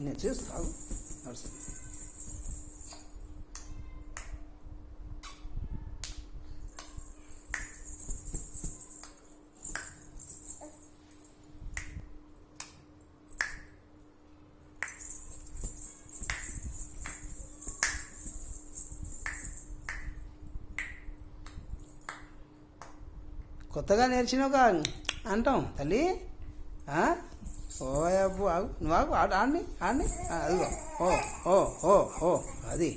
నేను చేస్తాను నడుస్తాను. కొత్తగా నేర్చినావుగా అంటాం తల్లి. ఓయబ్బు ఆగు, నువ్వు ఆగు, ఆడిని ఆడిని అదిగో. ఓ ఓ ఓ ఓ అది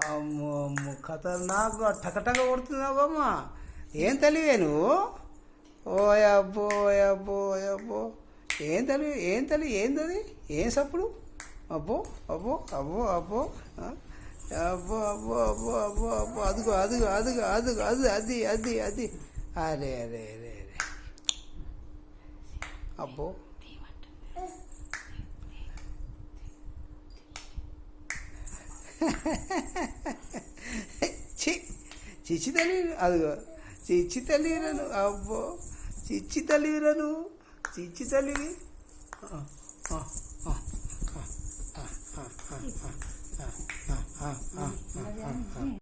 అమ్మో అమ్మో ఖతర్నాక్ టకటక కొడుతున్నావు అమ్మా. ఏం తెలివే నువ్వు? ఓయబ్బో ఓయబ్బో ఓయబ్బో ఏం తెలివి, ఏం తెలివి, ఏందది, ఏం సప్పుడు? అబ్బో అబ్బో అబ్బో అబ్బో అబ్బో అబ్బో అబ్బో అబ్బో అబ్బో అదిగో అదిగో అదిగో అదిగో అది అది అది అది అరే అరే అరే అరే అబ్బో. చిచ్చి తెలివి అదిగో, చిచ్చి తెలివిరను. అబ్బో చిచ్చి తెలివిరను, చిచ్చి తెలివి.